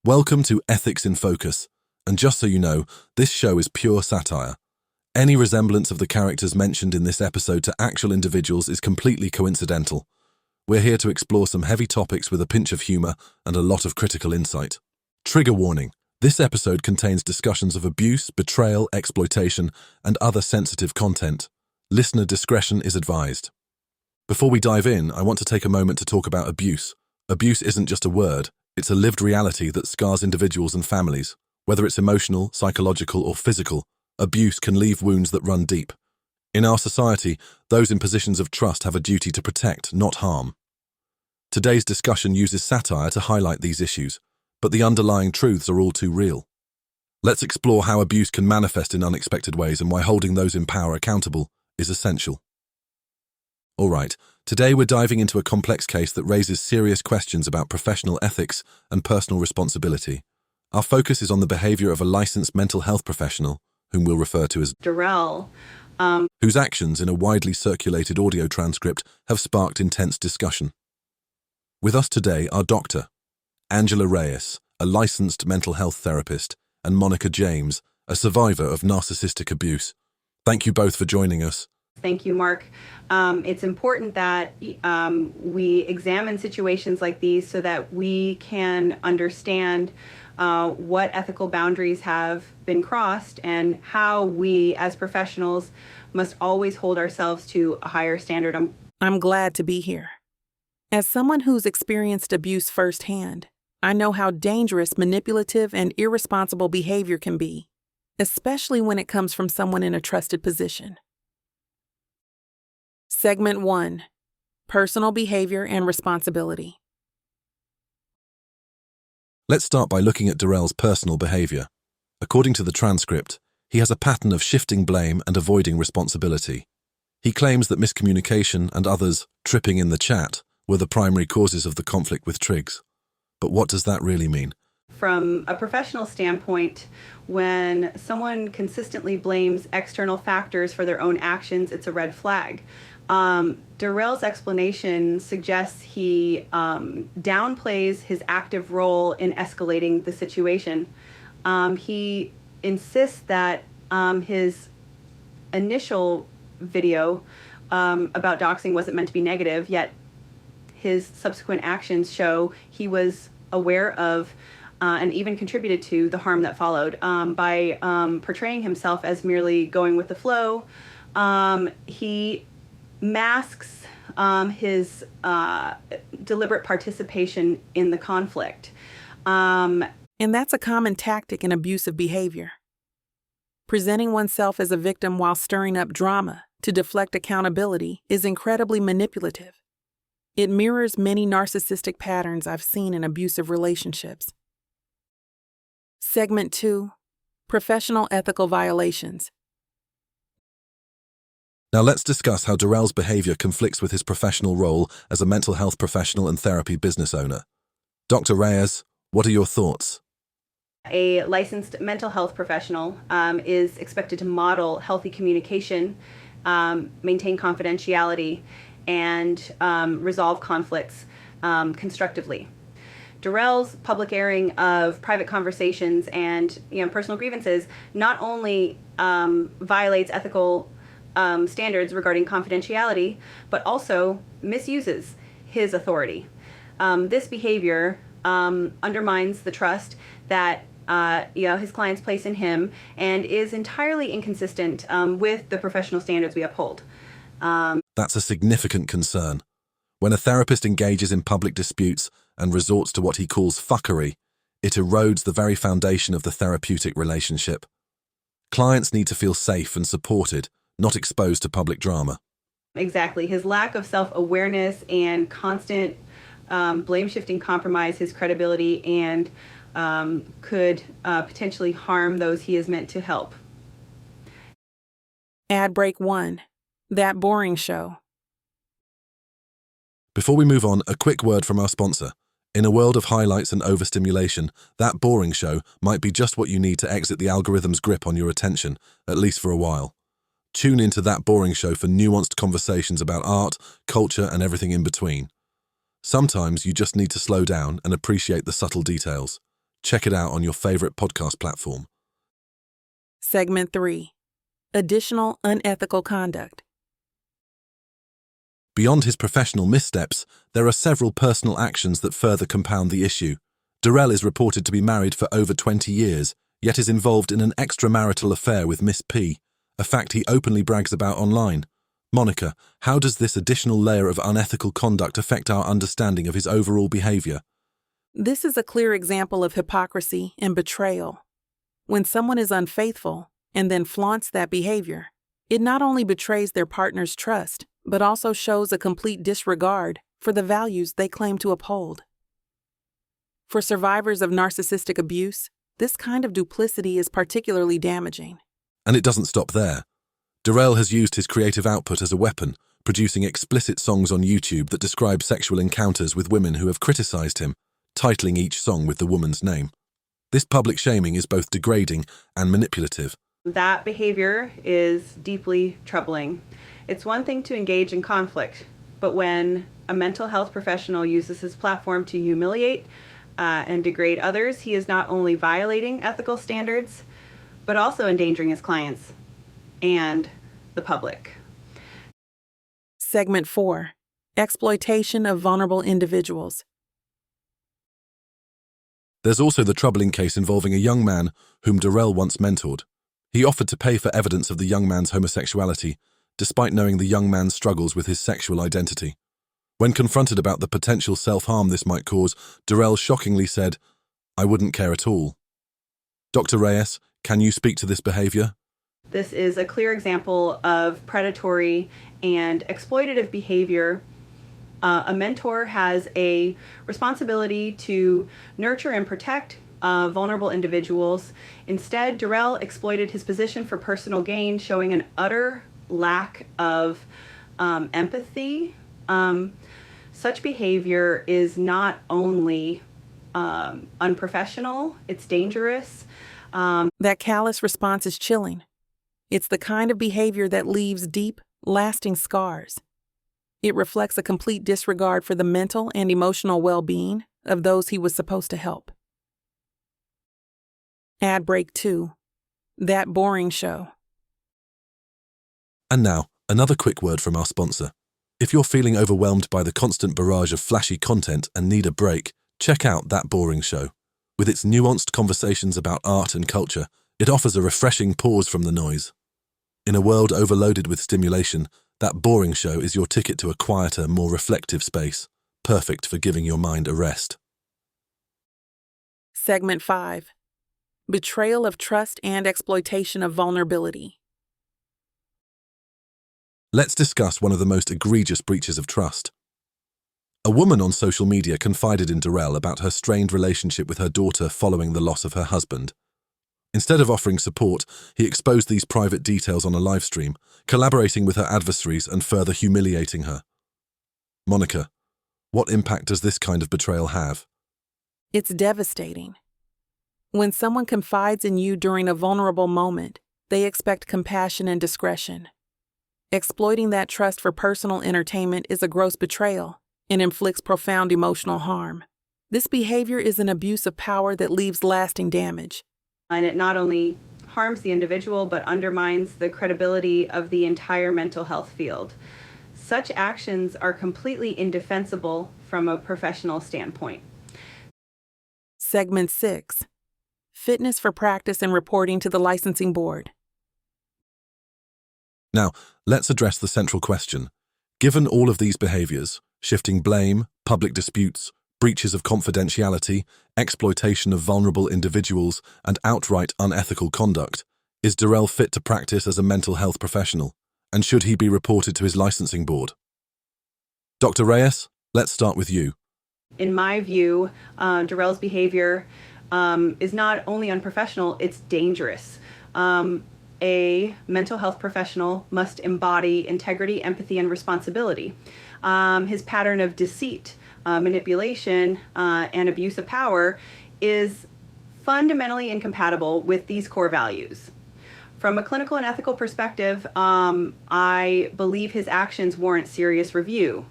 Welcome to Ethics in Focus, and just so you know, this show is pure satire. Any resemblance of the characters mentioned in this episode to actual individuals is completely coincidental. We're here to explore some heavy topics with a pinch of humor and a lot of critical insight. Trigger warning. This episode contains discussions of abuse, betrayal, exploitation, and other sensitive content. Listener discretion is advised. Before we dive in, I want to take a moment to talk about abuse. Abuse isn't just a word, it's a lived reality that scars individuals and families. Whether it's emotional, psychological, or physical, abuse can leave wounds that run deep. In our society, those in positions of trust have a duty to protect, not harm. Today's discussion uses satire to highlight these issues, but the underlying truths are all too real. Let's explore how abuse can manifest in unexpected ways and why holding those in power accountable is essential. All right, today we're diving into a complex case that raises serious questions about professional ethics and personal responsibility. Our focus is on the behavior of a licensed mental health professional, whom we'll refer to as Derell, whose actions in a widely circulated audio transcript have sparked intense discussion. With us today are Dr. Angela Reyes, a licensed mental health therapist, and Monica James, a survivor of narcissistic abuse. Thank you both for joining us. Thank you, Mark. It's important that we examine situations like these so that we can understand what ethical boundaries have been crossed and how we as professionals must always hold ourselves to a higher standard. I'm glad to be here. As someone who's experienced abuse firsthand, I know how dangerous manipulative and irresponsible behavior can be, especially when it comes from someone in a trusted position. Segment 1. Personal Behavior and Responsibility. Let's start by looking at Derell's personal behavior. According to the transcript, he has a pattern of shifting blame and avoiding responsibility. He claims that miscommunication and others tripping in the chat were the primary causes of the conflict with Triggs. But what does that really mean? From a professional standpoint, when someone consistently blames external factors for their own actions, it's a red flag. Derell's explanation suggests he downplays his active role in escalating the situation. He insists that his initial video about doxing wasn't meant to be negative, yet his subsequent actions show he was aware of and even contributed to the harm that followed. By portraying himself as merely going with the flow, he masks his deliberate participation in the conflict. And that's a common tactic in abusive behavior. Presenting oneself as a victim while stirring up drama to deflect accountability is incredibly manipulative. It mirrors many narcissistic patterns I've seen in abusive relationships. Segment 2. Professional Ethical Violations. Now let's discuss how Derell's behavior conflicts with his professional role as a mental health professional and therapy business owner. Dr. Reyes, what are your thoughts? A licensed mental health professional is expected to model healthy communication, maintain confidentiality, and resolve conflicts constructively. Derell's public airing of private conversations and personal grievances not only violates ethical standards regarding confidentiality, but also misuses his authority. This behavior undermines the trust that his clients place in him and is entirely inconsistent with the professional standards we uphold. That's a significant concern. When a therapist engages in public disputes and resorts to what he calls fuckery, it erodes the very foundation of the therapeutic relationship. Clients need to feel safe and supported, not exposed to public drama. Exactly. His lack of self-awareness and constant blame-shifting compromise his credibility and could potentially harm those he is meant to help. Ad break 1. That Boring Show. Before we move on, a quick word from our sponsor. In a world of highlights and overstimulation, That Boring Show might be just what you need to exit the algorithm's grip on your attention, at least for a while. Tune into That Boring Show for nuanced conversations about art, culture, and everything in between. Sometimes you just need to slow down and appreciate the subtle details. Check it out on your favorite podcast platform. Segment 3. Additional unethical conduct. Beyond his professional missteps, there are several personal actions that further compound the issue. Derell is reported to be married for over 20 years, yet is involved in an extramarital affair with Miss P, a fact he openly brags about online. Monica, how does this additional layer of unethical conduct affect our understanding of his overall behavior? This is a clear example of hypocrisy and betrayal. When someone is unfaithful and then flaunts that behavior, it not only betrays their partner's trust, but also shows a complete disregard for the values they claim to uphold. For survivors of narcissistic abuse, this kind of duplicity is particularly damaging. And it doesn't stop there. Derell has used his creative output as a weapon, producing explicit songs on YouTube that describe sexual encounters with women who have criticized him, titling each song with the woman's name. This public shaming is both degrading and manipulative. That behavior is deeply troubling. It's one thing to engage in conflict, but when a mental health professional uses his platform to humiliate and degrade others, he is not only violating ethical standards, but also endangering his clients and the public. Segment 4. Exploitation of vulnerable individuals. There's also the troubling case involving a young man whom Derell once mentored. He offered to pay for evidence of the young man's homosexuality, despite knowing the young man's struggles with his sexual identity. When confronted about the potential self-harm this might cause, Derell shockingly said, "I wouldn't care at all." Dr. Reyes, can you speak to this behavior? This is a clear example of predatory and exploitative behavior. A mentor has a responsibility to nurture and protect vulnerable individuals. Instead, Derell exploited his position for personal gain, showing an utter lack of empathy. Such behavior is not only unprofessional, it's dangerous. That callous response is chilling. It's the kind of behavior that leaves deep, lasting scars. It reflects a complete disregard for the mental and emotional well-being of those he was supposed to help. Ad break 2. That boring show. And now, another quick word from our sponsor. If you're feeling overwhelmed by the constant barrage of flashy content and need a break, check out That Boring Show. With its nuanced conversations about art and culture, it offers a refreshing pause from the noise. In a world overloaded with stimulation, That Boring Show is your ticket to a quieter, more reflective space, perfect for giving your mind a rest. Segment 5. Betrayal of trust and exploitation of vulnerability. Let's discuss one of the most egregious breaches of trust. A woman on social media confided in Derell about her strained relationship with her daughter following the loss of her husband. Instead of offering support, he exposed these private details on a live stream, collaborating with her adversaries and further humiliating her. Monica, what impact does this kind of betrayal have? It's devastating. When someone confides in you during a vulnerable moment, they expect compassion and discretion. Exploiting that trust for personal entertainment is a gross betrayal and inflicts profound emotional harm. This behavior is an abuse of power that leaves lasting damage. And it not only harms the individual, but undermines the credibility of the entire mental health field. Such actions are completely indefensible from a professional standpoint. Segment 6. Fitness for practice and reporting to the licensing board. Now, let's address the central question. Given all of these behaviors, shifting blame, public disputes, breaches of confidentiality, exploitation of vulnerable individuals, and outright unethical conduct, is Derell fit to practice as a mental health professional? And should he be reported to his licensing board? Dr. Reyes, let's start with you. In my view, Derell's behavior is not only unprofessional, it's dangerous. A mental health professional must embody integrity, empathy, and responsibility. His pattern of deceit, manipulation, and abuse of power is fundamentally incompatible with these core values. From a clinical and ethical perspective, I believe his actions warrant serious review.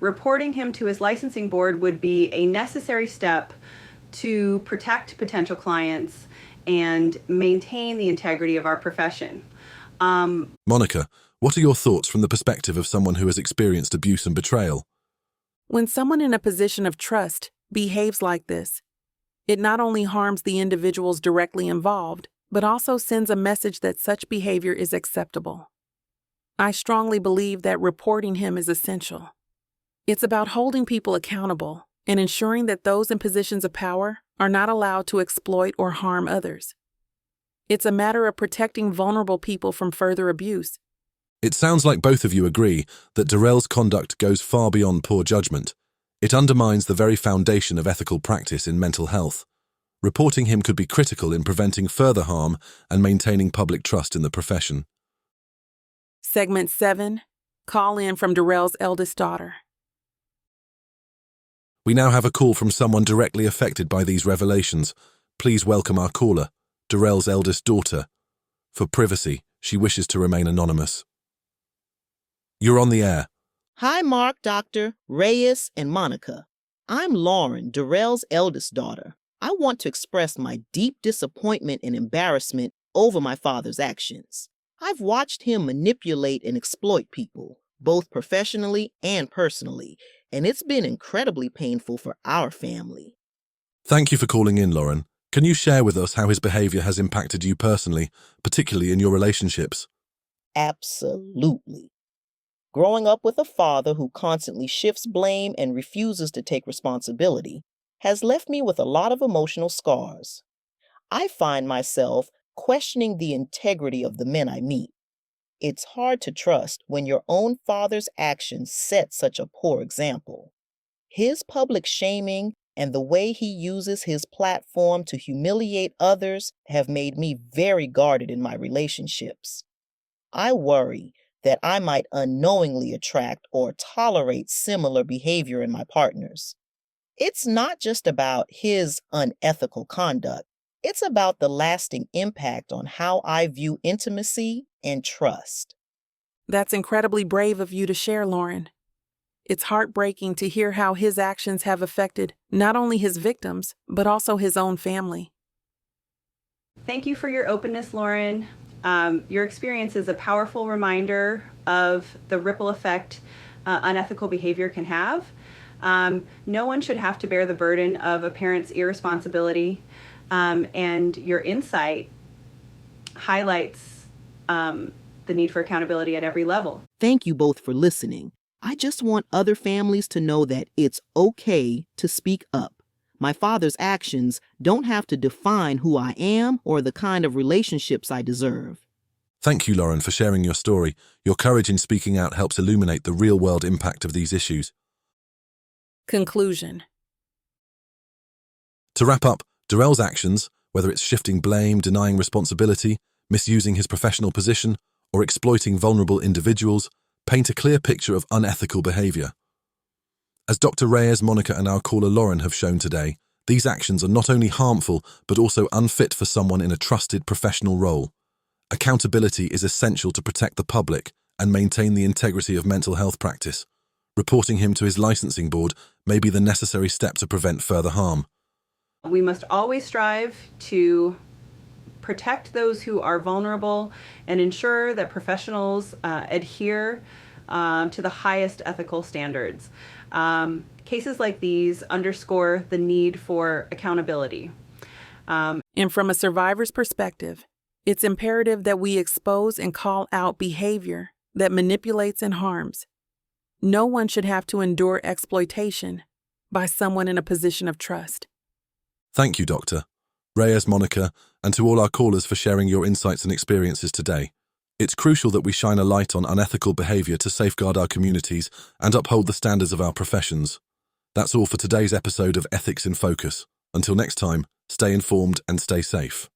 Reporting him to his licensing board would be a necessary step to protect potential clients and maintain the integrity of our profession. Monica, what are your thoughts from the perspective of someone who has experienced abuse and betrayal? When someone in a position of trust behaves like this, it not only harms the individuals directly involved, but also sends a message that such behavior is acceptable. I strongly believe that reporting him is essential. It's about holding people accountable and ensuring that those in positions of power are not allowed to exploit or harm others. It's a matter of protecting vulnerable people from further abuse. It sounds like both of you agree that Derell's conduct goes far beyond poor judgment. It undermines the very foundation of ethical practice in mental health. Reporting him could be critical in preventing further harm and maintaining public trust in the profession. Segment 7. Call in from Derell's eldest daughter. We now have a call from someone directly affected by these revelations. Please welcome our caller, Derell's eldest daughter. For privacy, she wishes to remain anonymous. You're on the air. Hi, Mark, Dr. Reyes, and Monica. I'm Lauren, Derell's eldest daughter. I want to express my deep disappointment and embarrassment over my father's actions. I've watched him manipulate and exploit people, both professionally and personally, and it's been incredibly painful for our family. Thank you for calling in, Lauren. Can you share with us how his behavior has impacted you personally, particularly in your relationships? Absolutely. Growing up with a father who constantly shifts blame and refuses to take responsibility has left me with a lot of emotional scars. I find myself questioning the integrity of the men I meet. It's hard to trust when your own father's actions set such a poor example. His public shaming and the way he uses his platform to humiliate others have made me very guarded in my relationships. I worry that I might unknowingly attract or tolerate similar behavior in my partners. It's not just about his unethical conduct. It's about the lasting impact on how I view intimacy and trust. That's incredibly brave of you to share, Lauren. It's heartbreaking to hear how his actions have affected not only his victims, but also his own family. Thank you for your openness, Lauren. Your experience is a powerful reminder of the ripple effect unethical behavior can have. No one should have to bear the burden of a parent's irresponsibility, and your insight highlights the need for accountability at every level. Thank you both for listening. I just want other families to know that it's okay to speak up. My father's actions don't have to define who I am or the kind of relationships I deserve. Thank you, Lauren, for sharing your story. Your courage in speaking out helps illuminate the real-world impact of these issues. Conclusion. To wrap up, Derell's actions, whether it's shifting blame, denying responsibility, misusing his professional position, or exploiting vulnerable individuals, paint a clear picture of unethical behavior. As Dr. Reyes, Monica, and our caller Lauren have shown today, these actions are not only harmful, but also unfit for someone in a trusted professional role. Accountability is essential to protect the public and maintain the integrity of mental health practice. Reporting him to his licensing board may be the necessary step to prevent further harm. We must always strive to protect those who are vulnerable and ensure that professionals adhere to the highest ethical standards. Cases like these underscore the need for accountability. And from a survivor's perspective, it's imperative that we expose and call out behavior that manipulates and harms. No one should have to endure exploitation by someone in a position of trust. Thank you, Dr. Reyes, Monica, and to all our callers for sharing your insights and experiences today. It's crucial that we shine a light on unethical behavior to safeguard our communities and uphold the standards of our professions. That's all for today's episode of Ethics in Focus. Until next time, stay informed and stay safe.